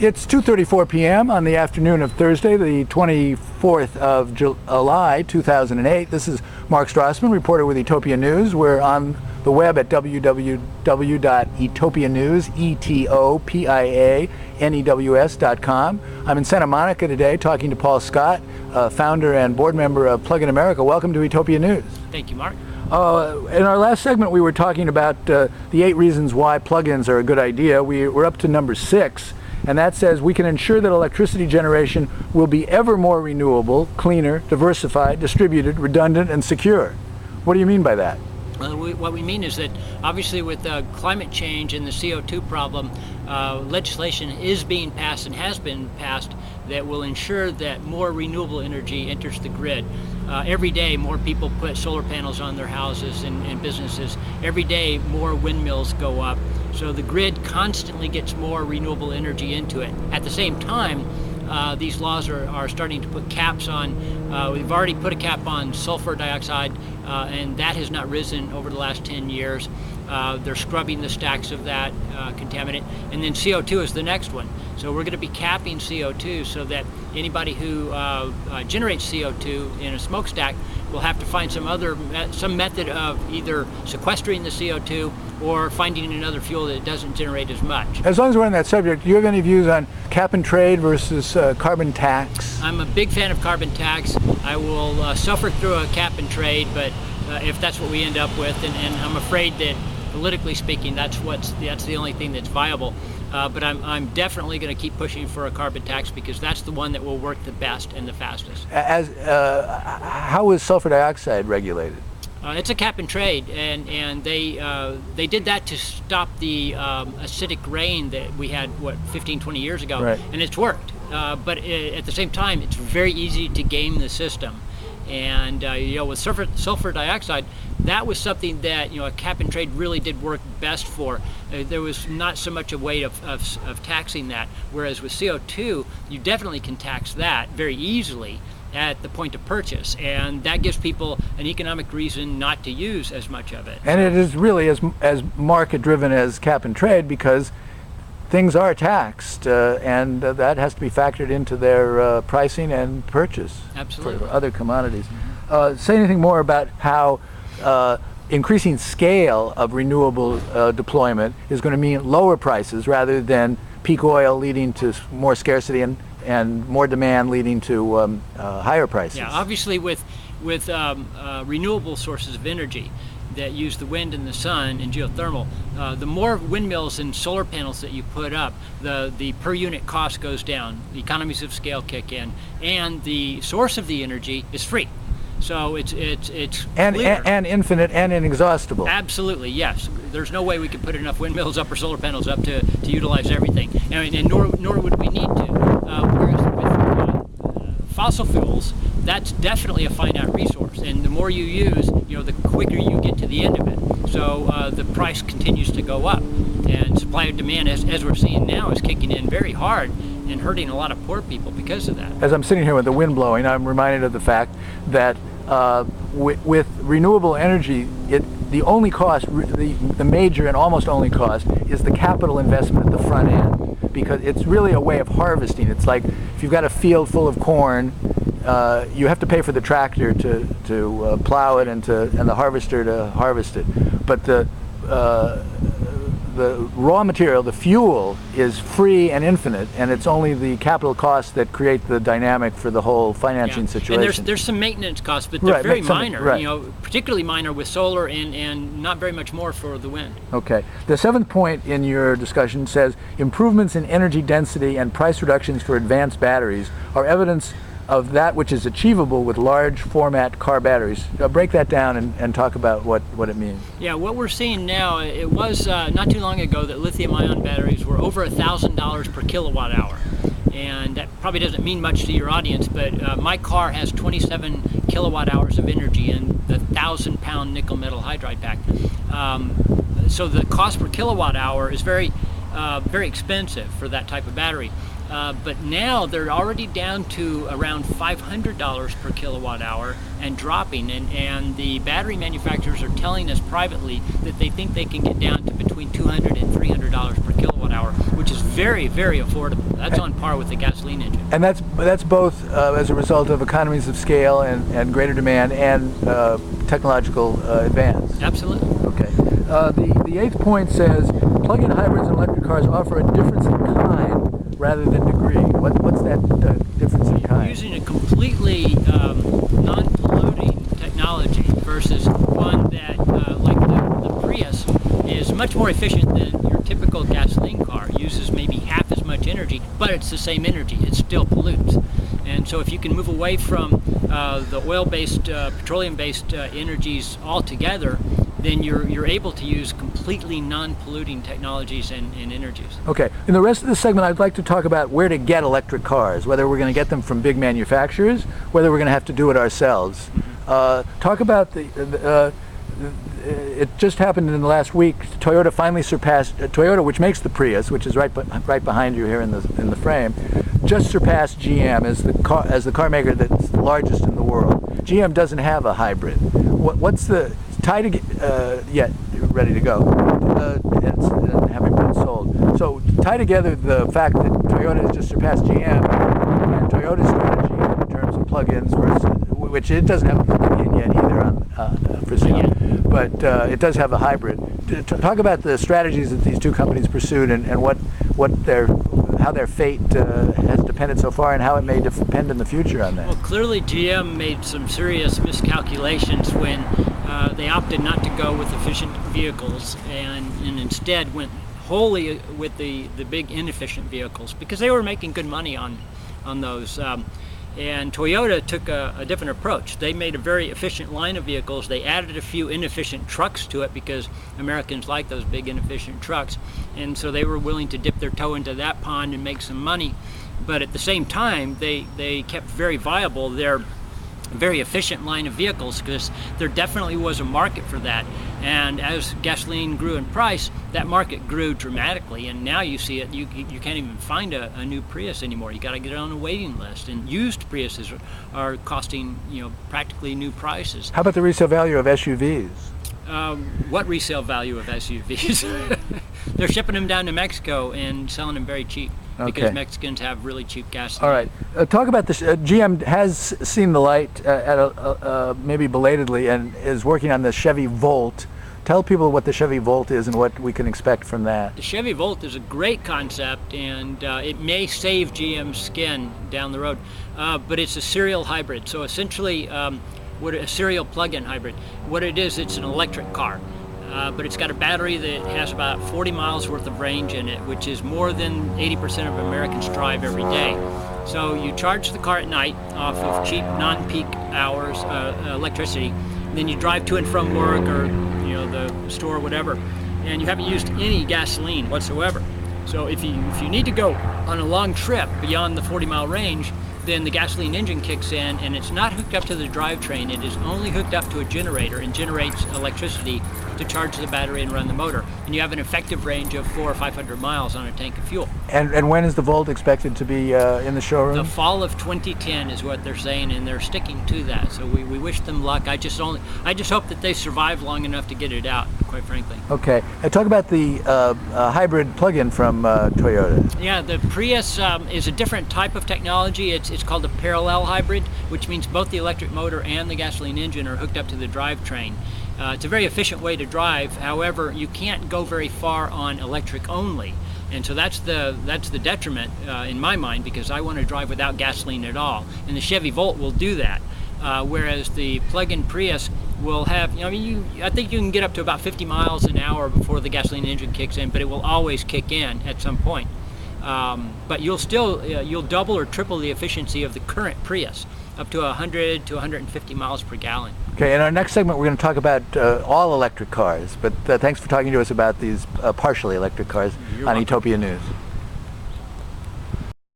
It's 2:34 p.m. on the afternoon of Thursday, the 24th of July, 2008. This is Mark Strassman, reporter with Etopia News. We're on the web at www.etopianews.com. I'm in Santa Monica today talking to Paul Scott, founder and board member of Plug-in America. Welcome to Etopia News. Thank you, Mark. In our last segment, we were talking about the 8 reasons why plug-ins are a good idea. We're up to number 6. And that says we can ensure that electricity generation will be ever more renewable, cleaner, diversified, distributed, redundant, and secure. What do you mean by that? What we mean is that obviously with climate change and the CO2 problem, legislation is being passed and has been passed that will ensure that more renewable energy enters the grid. Every day more people put solar panels on their houses and businesses. Every day more windmills go up. So the grid constantly gets more renewable energy into it. At the same time, these laws are starting to put caps on. We've already put a cap on sulfur dioxide, and that has not risen over the last 10 years. They're scrubbing the stacks of that contaminant. And then CO2 is the next one. So we're going to be capping CO2 so that anybody who generates CO2 in a smokestack will have to find some method of either sequestering the CO2 or finding another fuel that doesn't generate as much. As long as we're on that subject, do you have any views on cap and trade versus carbon tax? I'm a big fan of carbon tax. I will suffer through a cap and trade, but if that's what we end up with, and I'm afraid that politically speaking, that's the only thing that's viable. But I'm definitely going to keep pushing for a carbon tax because that's the one that will work the best and the fastest. How is sulfur dioxide regulated? It's a cap and trade, and they did that to stop the acidic rain that we had 15-20 years ago, right. And it's worked. But at the same time, it's very easy to game the system. And with sulfur dioxide, that was something that a cap and trade really did work best for. There was not so much a way of taxing that, whereas with CO2, you definitely can tax that very easily at the point of purchase, and that gives people an economic reason not to use as much of it. And it is really as market-driven as cap and trade because things are taxed, and that has to be factored into their pricing and purchase. Absolutely. For other commodities. Say anything more about how increasing scale of renewable deployment is going to mean lower prices rather than peak oil leading to more scarcity and more demand leading to higher prices. Yeah, obviously with renewable sources of energy that use the wind and the sun and geothermal, the more windmills and solar panels that you put up, the per unit cost goes down, the economies of scale kick in, and the source of the energy is free. So it's clear. And infinite and inexhaustible. Absolutely, yes. There's no way we could put enough windmills up or solar panels up to utilize everything, and nor would we need to. Whereas with fossil fuels, that's definitely a finite resource, and the more you use, the quicker you get to the end of it. So the price continues to go up, and supply and demand, as we're seeing now, is kicking in very hard and hurting a lot of poor people because of that. As I'm sitting here with the wind blowing, I'm reminded of the fact that with renewable energy, the only cost, the major and almost only cost, is the capital investment at the front end, because it's really a way of harvesting. It's like if you've got a field full of corn, you have to pay for the tractor to plow it and the harvester to harvest it, but the raw material, the fuel, is free and infinite, and it's only the capital costs that create the dynamic for the whole financing situation. And there's some maintenance costs, but they're very minor. Right. Particularly minor with solar and not very much more for the wind. Okay. The 7th point in your discussion says improvements in energy density and price reductions for advanced batteries are evidence of that which is achievable with large format car batteries. Break that down and talk about what it means. Yeah, what we're seeing now, it was not too long ago that lithium-ion batteries were over $1,000 per kilowatt hour. And that probably doesn't mean much to your audience, but my car has 27 kilowatt hours of energy in the 1,000-pound nickel metal hydride pack. So the cost per kilowatt hour is very very expensive for that type of battery. But now they're already down to around $500 per kilowatt hour and dropping. And the battery manufacturers are telling us privately that they think they can get down to between $200 and $300 per kilowatt hour, which is very, very affordable. That's on par with the gasoline engine. And that's both as a result of economies of scale and greater demand and technological advance. Absolutely. Okay. The eighth point says plug-in hybrids and electric cars offer a difference in kind rather than degree. What's that difference in kind? Using a completely non-polluting technology versus one that, like the Prius, is much more efficient than your typical gasoline car. It uses maybe half as much energy, but it's the same energy. It still pollutes. And so if you can move away from the oil-based, petroleum-based energies altogether, then you're able to use completely non-polluting technologies and energies. Okay. In the rest of the segment, I'd like to talk about where to get electric cars, whether we're going to get them from big manufacturers, whether we're going to have to do it ourselves. Talk about it just happened in the last week. Toyota finally surpassed Toyota, which makes the Prius, which is right behind you here in the frame, just surpassed GM as the car maker that's the largest in the world. GM doesn't have a hybrid. What's the yet ready to go and having been sold. So tie together the fact that Toyota has just surpassed GM and Toyota's strategy in terms of plug-ins versus, which it doesn't have a plug-in yet either for sale, but it does have a hybrid. Talk about the strategies that these two companies pursued and how their fate has depended so far and how it may depend in the future on that. Well, clearly GM made some serious miscalculations when they opted not to go with efficient vehicles and instead went wholly with the big inefficient vehicles because they were making good money on those. And Toyota took a different approach. They made a very efficient line of vehicles. They added a few inefficient trucks to it because Americans like those big inefficient trucks. And so they were willing to dip their toe into that pond and make some money. But at the same time, they kept very viable their very efficient line of vehicles because there definitely was a market for that. And as gasoline grew in price, that market grew dramatically, and now you see it, you can't even find a new Prius anymore. You got to get on a waiting list, and used Priuses are costing practically new prices. How about the resale value of SUVs? What resale value of SUVs? They're shipping them down to Mexico and selling them very cheap. Okay. Because Mexicans have really cheap gasoline. All right. Talk about this. GM has seen the light maybe belatedly and is working on the Chevy Volt. Tell people what the Chevy Volt is and what we can expect from that. The Chevy Volt is a great concept, and it may save GM's skin down the road, but it's a serial hybrid. So essentially, a serial plug-in hybrid. What it is, it's an electric car. But it's got a battery that has about 40 miles worth of range in it, which is more than 80% of Americans drive every day. So you charge the car at night off of cheap non-peak hours electricity, and then you drive to and from work or the store or whatever, and you haven't used any gasoline whatsoever. So if you need to go on a long trip beyond the 40-mile range, then the gasoline engine kicks in, and it's not hooked up to the drivetrain. It is only hooked up to a generator and generates electricity to charge the battery and run the motor. And you have an effective range of 400 or 500 miles on a tank of fuel. And when is the Volt expected to be in the showroom? The fall of 2010 is what they're saying, and they're sticking to that. So we wish them luck. I just hope that they survive long enough to get it out, quite frankly. Okay. Talk about the hybrid plug-in from Toyota. Yeah, the Prius is a different type of technology. It's called a parallel hybrid, which means both the electric motor and the gasoline engine are hooked up to the drivetrain. It's a very efficient way to drive. However, you can't go very far on electric only. And so that's the detriment in my mind, because I want to drive without gasoline at all. And the Chevy Volt will do that. Whereas the plug-in Prius will have, I think you can get up to about 50 miles an hour before the gasoline engine kicks in, but it will always kick in at some point. But you'll double or triple the efficiency of the current Prius, up to 100 to 150 miles per gallon. Okay, in our next segment we're going to talk about all electric cars, but thanks for talking to us about these partially electric cars on Utopia News.